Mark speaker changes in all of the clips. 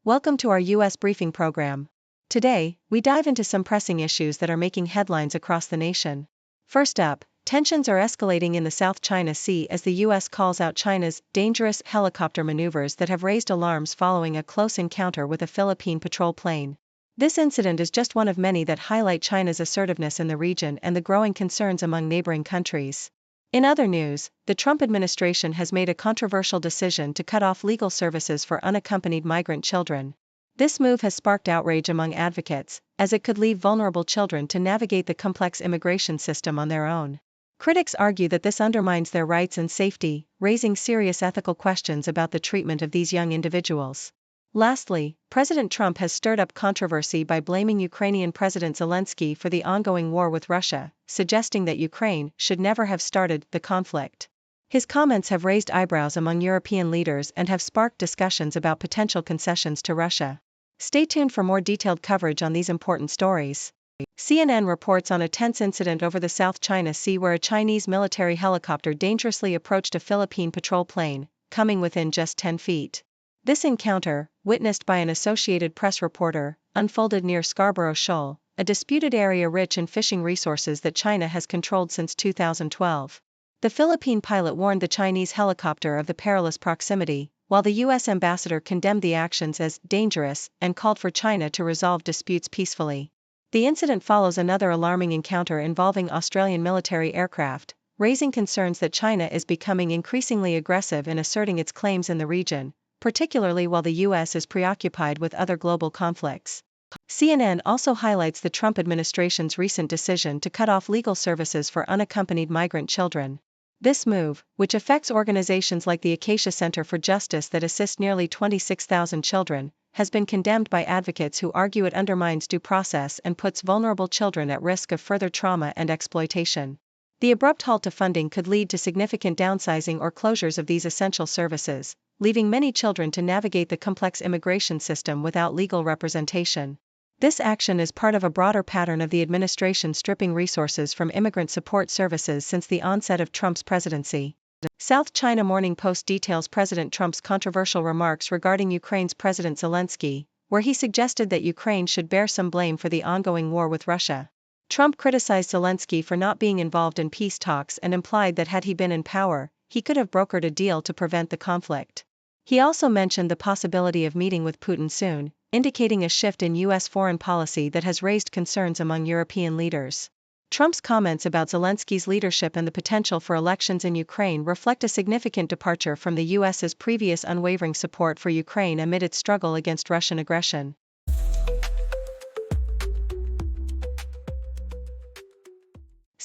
Speaker 1: Welcome to our U.S. briefing program. Today, we dive into some pressing issues that are making headlines across the nation. First up, tensions are escalating in the South China Sea as the U.S. calls out China's dangerous helicopter maneuvers that have raised alarms following a close encounter with a Philippine patrol plane. This incident is just one of many that highlight China's assertiveness in the region and the growing concerns among neighboring countries. In other news, the Trump administration has made a controversial decision to cut off legal services for unaccompanied migrant children. This move has sparked outrage among advocates, as it could leave vulnerable children to navigate the complex immigration system on their own. Critics argue that this undermines their rights and safety, raising serious ethical questions about the treatment of these young individuals. Lastly, President Trump has stirred up controversy by blaming Ukrainian President Zelensky for the ongoing war with Russia, suggesting that Ukraine should never have started the conflict. His comments have raised eyebrows among European leaders and have sparked discussions about potential concessions to Russia. Stay tuned for more detailed coverage on these important stories. CNN reports on a tense incident over the South China Sea where a Chinese military helicopter dangerously approached a Philippine patrol plane, coming within just 10 feet. This encounter, witnessed by an Associated Press reporter, unfolded near Scarborough Shoal, a disputed area rich in fishing resources that China has controlled since 2012. The Philippine pilot warned the Chinese helicopter of the perilous proximity, while the U.S. ambassador condemned the actions as dangerous and called for China to resolve disputes peacefully. The incident follows another alarming encounter involving Australian military aircraft, raising concerns that China is becoming increasingly aggressive in asserting its claims in the region, particularly while the U.S. is preoccupied with other global conflicts. CNN also highlights the Trump administration's recent decision to cut off legal services for unaccompanied migrant children. This move, which affects organizations like the Acacia Center for Justice that assist nearly 26,000 children, has been condemned by advocates who argue it undermines due process and puts vulnerable children at risk of further trauma and exploitation. The abrupt halt to funding could lead to significant downsizing or closures of these essential services, leaving many children to navigate the complex immigration system without legal representation. This action is part of a broader pattern of the administration stripping resources from immigrant support services since the onset of Trump's presidency. South China Morning Post details President Trump's controversial remarks regarding Ukraine's President Zelensky, where he suggested that Ukraine should bear some blame for the ongoing war with Russia. Trump criticized Zelensky for not being involved in peace talks and implied that had he been in power, he could have brokered a deal to prevent the conflict. He also mentioned the possibility of meeting with Putin soon, indicating a shift in U.S. foreign policy that has raised concerns among European leaders. Trump's comments about Zelensky's leadership and the potential for elections in Ukraine reflect a significant departure from the U.S.'s previous unwavering support for Ukraine amid its struggle against Russian aggression.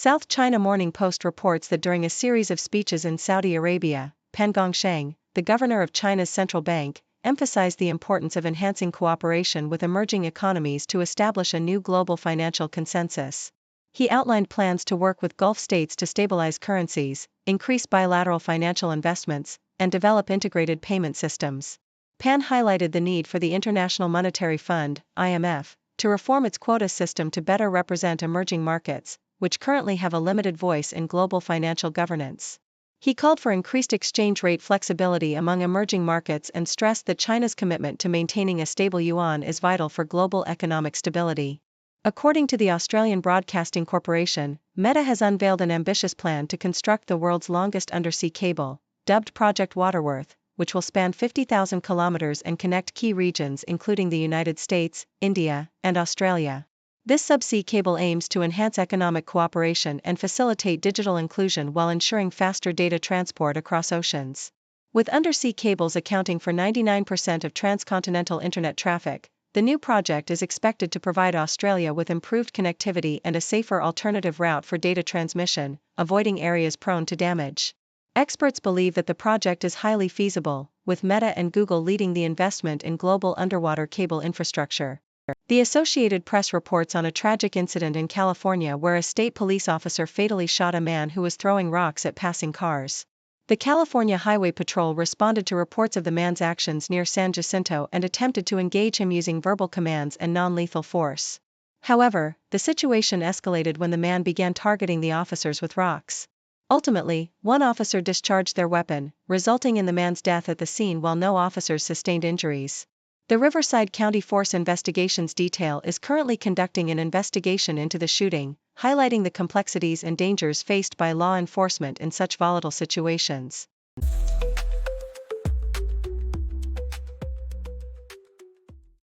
Speaker 1: South China Morning Post reports that during a series of speeches in Saudi Arabia, Pan Gongsheng, the governor of China's central bank, emphasized the importance of enhancing cooperation with emerging economies to establish a new global financial consensus. He outlined plans to work with Gulf states to stabilize currencies, increase bilateral financial investments, and develop integrated payment systems. Pan highlighted the need for the International Monetary Fund, IMF, to reform its quota system to better represent emerging markets, which currently have a limited voice in global financial governance. He called for increased exchange rate flexibility among emerging markets and stressed that China's commitment to maintaining a stable yuan is vital for global economic stability. According to the Australian Broadcasting Corporation, Meta has unveiled an ambitious plan to construct the world's longest undersea cable, dubbed Project Waterworth, which will span 50,000 kilometers and connect key regions including the United States, India, and Australia. This subsea cable aims to enhance economic cooperation and facilitate digital inclusion while ensuring faster data transport across oceans. With undersea cables accounting for 99% of transcontinental internet traffic, the new project is expected to provide Australia with improved connectivity and a safer alternative route for data transmission, avoiding areas prone to damage. Experts believe that the project is highly feasible, with Meta and Google leading the investment in global underwater cable infrastructure. The Associated Press reports on a tragic incident in California where a state police officer fatally shot a man who was throwing rocks at passing cars. The California Highway Patrol responded to reports of the man's actions near San Jacinto and attempted to engage him using verbal commands and non-lethal force. However, the situation escalated when the man began targeting the officers with rocks. Ultimately, one officer discharged their weapon, resulting in the man's death at the scene while no officers sustained injuries. The Riverside County Force Investigations Detail is currently conducting an investigation into the shooting, highlighting the complexities and dangers faced by law enforcement in such volatile situations.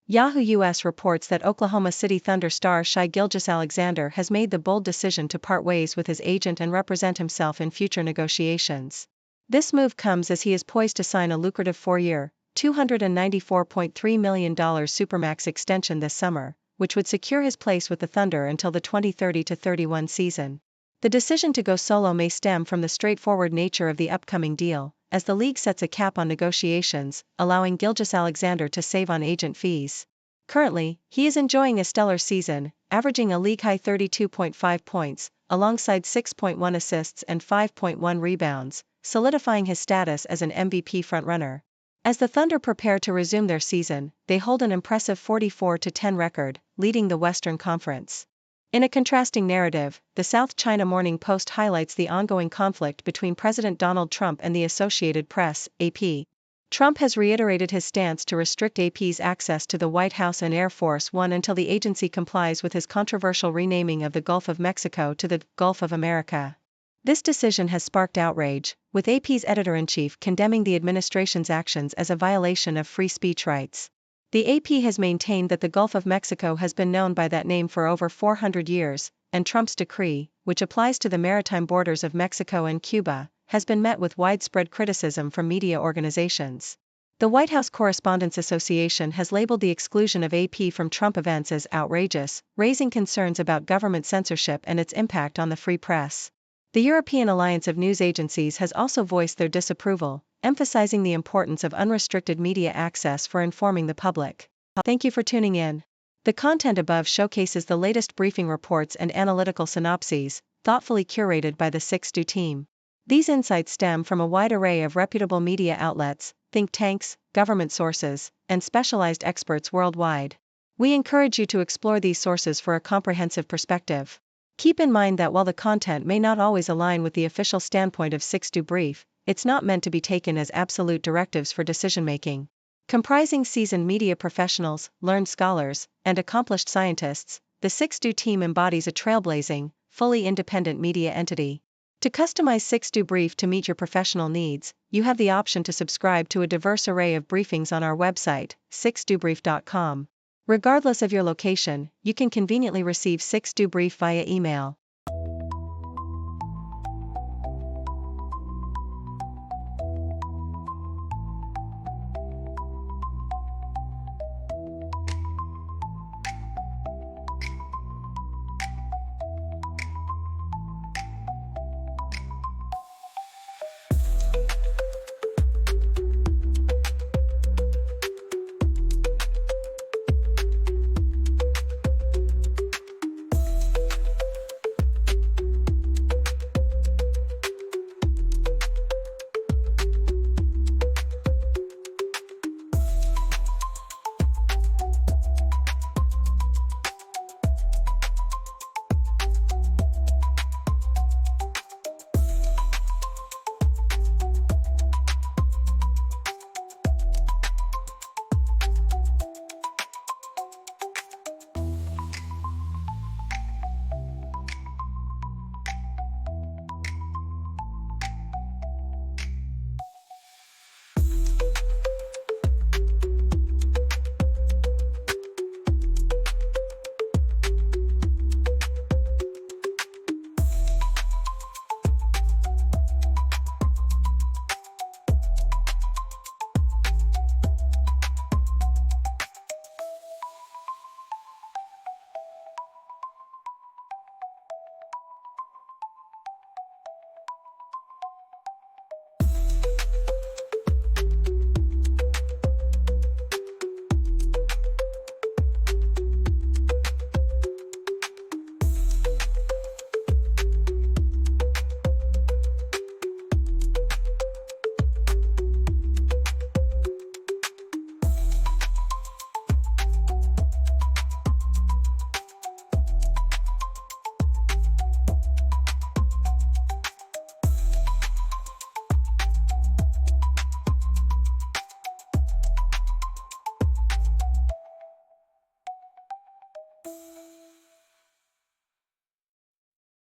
Speaker 1: Yahoo US reports that Oklahoma City Thunder star Shai Gilgeous-Alexander has made the bold decision to part ways with his agent and represent himself in future negotiations. This move comes as he is poised to sign a lucrative 4-year, $294.3 million Supermax extension this summer, which would secure his place with the Thunder until the 2030-31 season. The decision to go solo may stem from the straightforward nature of the upcoming deal, as the league sets a cap on negotiations, allowing Gilgeous-Alexander to save on agent fees. Currently, he is enjoying a stellar season, averaging a league-high 32.5 points, alongside 6.1 assists and 5.1 rebounds, solidifying his status as an MVP frontrunner. As the Thunder prepare to resume their season, they hold an impressive 44-10 record, leading the Western Conference. In a contrasting narrative, the South China Morning Post highlights the ongoing conflict between President Donald Trump and the Associated Press, AP. Trump has reiterated his stance to restrict AP's access to the White House and Air Force One until the agency complies with his controversial renaming of the Gulf of Mexico to the Gulf of America. This decision has sparked outrage, with AP's editor-in-chief condemning the administration's actions as a violation of free speech rights. The AP has maintained that the Gulf of Mexico has been known by that name for over 400 years, and Trump's decree, which applies to the maritime borders of Mexico and Cuba, has been met with widespread criticism from media organizations. The White House Correspondents Association has labeled the exclusion of AP from Trump events as outrageous, raising concerns about government censorship and its impact on the free press. The European Alliance of News Agencies has also voiced their disapproval, emphasizing the importance of unrestricted media access for informing the public. Thank you for tuning in. The content above showcases the latest briefing reports and analytical synopses, thoughtfully curated by the 6Do team. These insights stem from a wide array of reputable media outlets, think tanks, government sources, and specialized experts worldwide. We encourage you to explore these sources for a comprehensive perspective. Keep in mind that while the content may not always align with the official standpoint of 6Do Brief, it's not meant to be taken as absolute directives for decision-making. Comprising seasoned media professionals, learned scholars, and accomplished scientists, the 6Do team embodies a trailblazing, fully independent media entity. To customize 6Do Brief to meet your professional needs, you have the option to subscribe to a diverse array of briefings on our website, 6dobrief.com. Regardless of your location, you can conveniently receive 6Do Brief via email.